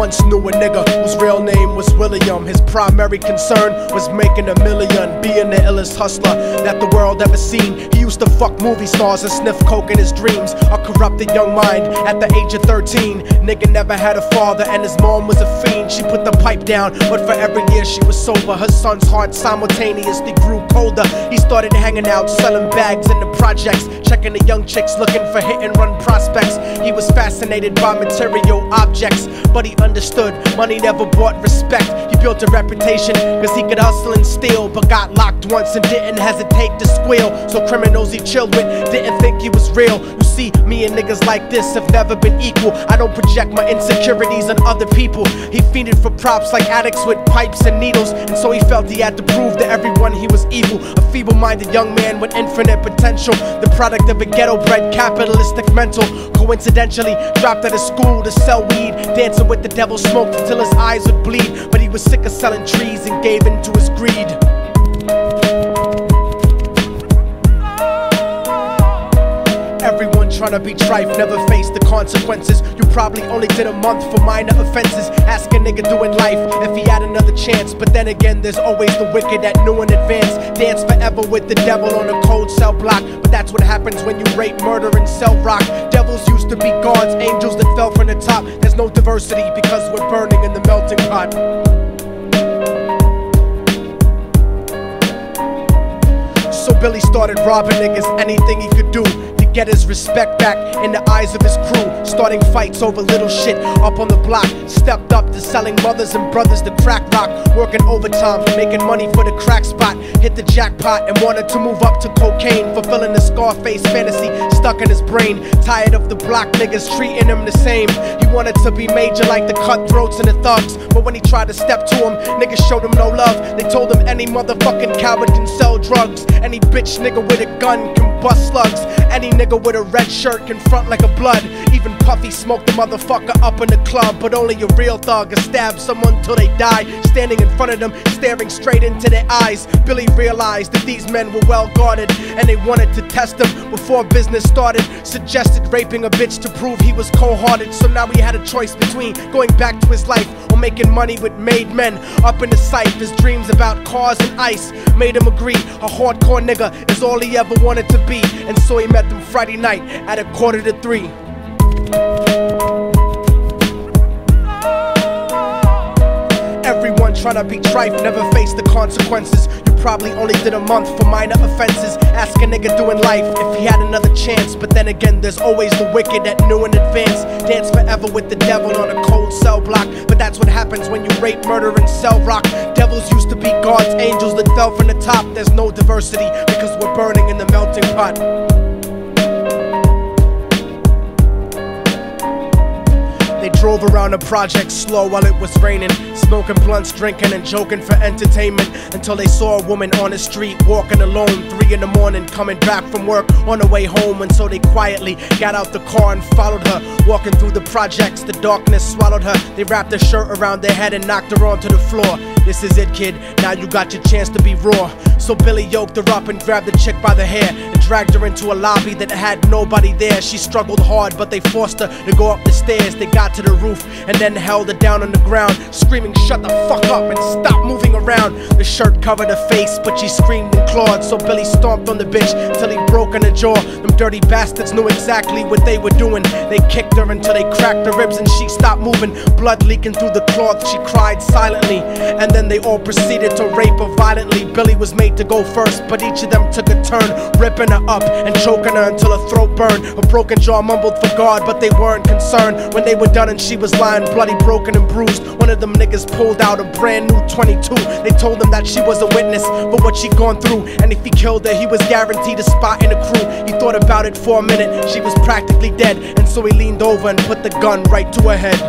once knew a nigga whose real name was William. His primary concern was making a million, being the illest hustler that the world ever seen. He used to fuck movie stars and sniff coke in his dreams. A corrupted young mind at the age of 13. Nigga never had a father and his mom was a fiend. She put the pipe down, but for every year she was sober, her son's heart simultaneously grew colder. He started hanging out, selling bags in the projects, checking the young chicks looking for hit and run prospects. He was fascinated by material objects, but he understood money never bought respect. He built a reputation cause he could hustle and steal, but got locked once and didn't hesitate to squeal. So criminals he chilled with didn't think he was real. You see, me and niggas like this have never been equal. I don't project my insecurities on other people. He fiended for props like addicts with pipes and needles, and so he felt he had to prove to everyone he was evil. A feeble-minded young man with infinite potential, the product of a ghetto-bred capitalistic mental. Coincidentally dropped out of school to sell weed, dancing with the devil, smoked until his eyes would bleed. But he was sick of selling trees and gave in to his greed. Everyone trying to be trife never faced the consequences. You probably only did a month for minor offenses. Ask a nigga doing life if he had another chance. But then again, there's always the wicked that knew in advance. Dance forever with the devil on a cold cell block. But that's what happens when you rape, murder, and sell rock. Devils used to be gods, angels that fell from the top. There's no diversity because we're burning in the melting pot. So Billy started robbing niggas, anything he could do to get his respect back in the eyes of his crew. Starting fights over little shit up on the block. Stepped up to selling mothers and brothers the crack rock. Working overtime, making money for the crack spot. Hit the jackpot and wanted to move up to cocaine, fulfilling the Scarface fantasy stuck in his brain. Tired of the block niggas treating him the same. He wanted to be major like the cutthroats and the thugs, but when he tried to step to him, niggas showed him no love. They told him any motherfucking coward can sell drugs. Any bitch nigga with a gun can bust slugs. Any nigga with a red shirt can front like a blood. Even Puffy smoked the motherfucker up in the club. But only a real thug can stab someone till they die. Standing in front of them, staring straight into their eyes, Billy realized that these men were well guarded, and they wanted to test him before business started. Suggested raping a bitch to prove he was cold-hearted. So now he had a choice between going back to his life or making money with made men. Up in the sight, his dreams about cars and ice made him agree a hardcore nigga is all he ever wanted to be. And so he met them Friday night at 2:45. Everyone trying to be trife never faced the consequences. You probably only did a month for minor offenses. Ask a nigga doing life if he had another chance. But then again, there's always the wicked that knew in advance. Dance forever with the devil on a cold cell block. But that's what happens when you rape, murder, and sell rock. Devils used to be gods, angels that fell from the top. There's no diversity because we're burning in the melting pot. They drove around the project slow while it was raining, smoking blunts, drinking and joking for entertainment, until they saw a woman on the street walking alone, 3 in the morning, coming back from work on her way home. And so they quietly got out the car and followed her. Walking through the projects, the darkness swallowed her. They wrapped her shirt around their head and knocked her onto the floor. This is it, kid, now you got your chance to be raw. So Billy yoked her up and grabbed the chick by the hair and dragged her into a lobby that had nobody there. She struggled hard, but they forced her to go up the stairs. They got to the roof and then held her down on the ground, screaming, "Shut the fuck up and stop moving around." The shirt covered her face, but she screamed and clawed. So Billy stomped on the bitch till he broke in her jaw. Them dirty bastards knew exactly what they were doing. They kicked her until they cracked her ribs and she stopped moving. Blood leaking through the cloth, she cried silently. And then they all proceeded to rape her violently. Billy was made to go first, but each of them took a turn, ripping her up and choking her until her throat burned. Her broken jaw mumbled for God, but they weren't concerned. When they were done and she was lying bloody, broken and bruised, one of them niggas pulled out a brand new 22. They told him that she was a witness for what she'd gone through, and if he killed her, he was guaranteed a spot in the crew. He thought about it for a minute, she was practically dead, and so he leaned over and put the gun right to her head.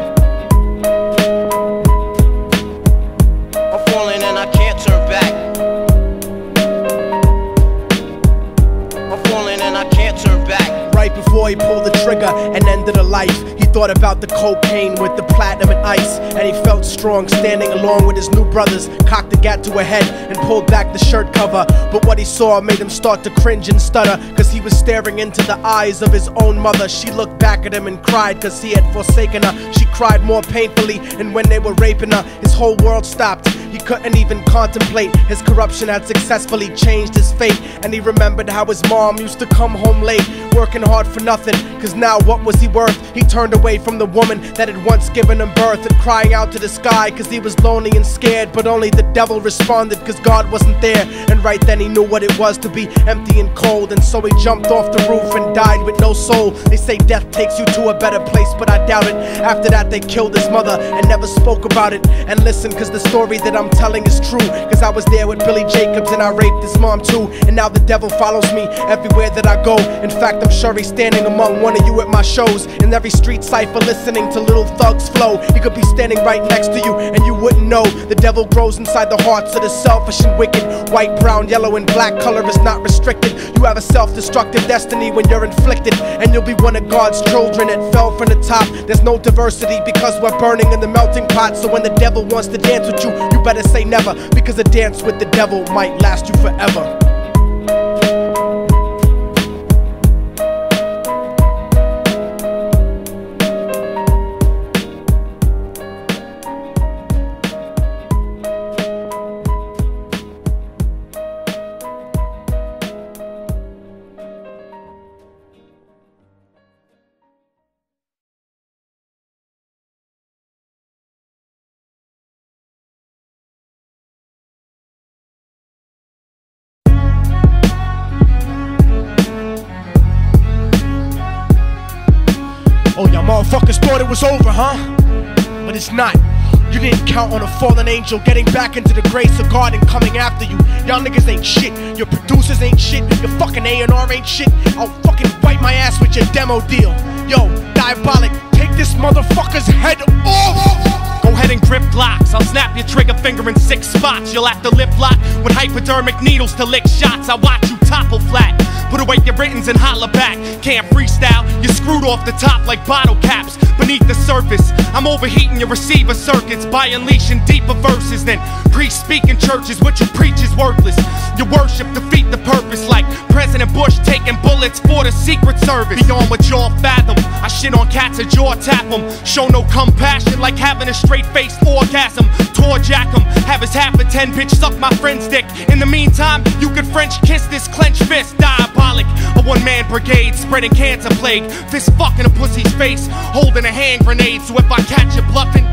I'm falling and I can't turn back. I'm falling and I can't turn back. Right before he pulled the trigger and ended her life, he thought about the cocaine with the platinum and ice, and he felt strong standing along with his new brothers. Cocked the gat to a head and pulled back the shirt cover, but what he saw made him start to cringe and stutter, cause he was staring into the eyes of his own mother. She looked back at him and cried cause he had forsaken her. She cried more painfully, and when they were raping her, his whole world stopped. He couldn't even contemplate. His corruption had successfully changed his fate, and he remembered how his mom used to come home late, working hard for nothing, cause now what was he worth? He turned away from the woman that had once given him birth, and crying out to the sky cause he was lonely and scared, but only the devil responded cause God wasn't there. And right then he knew what it was to be empty and cold, and so he jumped off the roof and died with no soul. They say death takes you to a better place, but I doubt it. After that they killed his mother and never spoke about it. And listen, cause the story that I'm telling is true, cause I was there with Billy Jacobs and I raped his mom too. And now the devil follows me everywhere that I go. In fact, I'm sure he's standing among one of you at my shows, in every street cipher listening to little thugs flow. He could be standing right next to you and you wouldn't know. The devil grows inside the hearts of the selfish and wicked. White, brown, yellow and black color is not restricted. You have a self-destructive destiny when you're inflicted, and you'll be one of God's children that fell from the top. There's no diversity because we're burning in the melting pot. So when the devil wants to dance with you, you better say never, because a dance with the devil might last you forever. Oh, y'all motherfuckers thought it was over, huh? But it's not. You didn't count on a fallen angel getting back into the grace of God and coming after you. Y'all niggas ain't shit. Your producers ain't shit. Your fucking A&R ain't shit. I'll fucking wipe my ass with your demo deal. Yo, Diabolic, take this motherfucker's head off! Go ahead and grip blocks. I'll snap your trigger finger in 6 spots. You'll have to lip lock with hypodermic needles to lick shots. I watch you topple flat. Put away your writtens and holler back. Can't freestyle, you're screwed off the top like bottle caps. Beneath the surface, I'm overheating your receiver circuits by unleashing deeper verses than pre-speaking churches. What you preach is worthless. Your worship defeat the purpose, like President Bush taking bullets for the Secret Service. Beyond what y'all fathom, I shit on cats and jaw tap them. Show no compassion like having a straight-faced orgasm. Tour jack them, have his half a 10 bitch suck my friend's dick. In the meantime, you could French kiss this clenched fist. Diabolic, a one-man brigade spreading cancer plague. Fist fucking a pussy's face, holding a hand grenade. So if I catch you bluffing,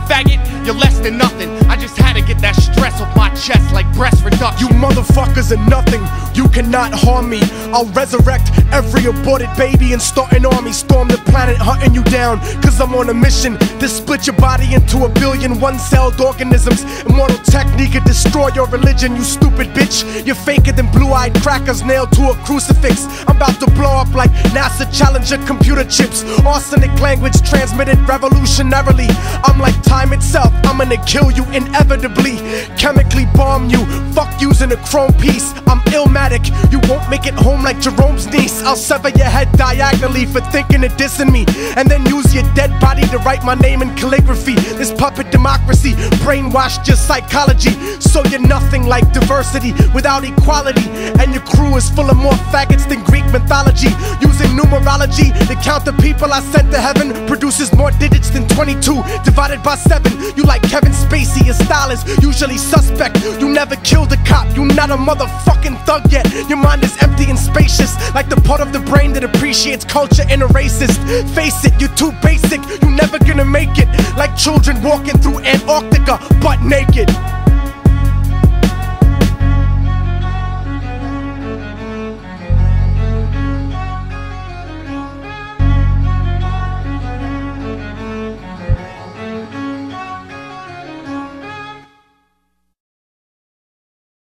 faggot, you're less than nothing. I just had to get that stress off my chest like breast reduction. You motherfuckers are nothing. You cannot harm me. I'll resurrect every aborted baby and start an army. Storm the planet hunting you down, cause I'm on a mission to split your body into 1 billion one-celled organisms. Immortal technique could destroy your religion, you stupid bitch. You're faker than blue-eyed crackers nailed to a crucifix. I'm about to blow up like NASA Challenger computer chips. Arsenic language transmitted revolutionarily. I'm like time itself, I'm gonna kill you inevitably. Chemically bomb you, fuck using a chrome piece. I'm illmatic, you won't make it home like Jerome's niece. I'll sever your head diagonally for thinking of dissing me, and then use your dead body to write my name in calligraphy. This puppet democracy brainwashed your psychology, so you're nothing like diversity without equality. And your crew is full of more faggots than Greek mythology. Using numerology to count the people I sent to heaven produces more digits than 22 divided by 7. You like Kevin Spacey, your style is usually suspect. You never killed a cop, you not a motherfucking thug yet. Your mind is empty and spacious, like the part of the brain that appreciates culture and a racist. Face it, you're too basic, you never gonna make it. Like children walking through Antarctica butt naked.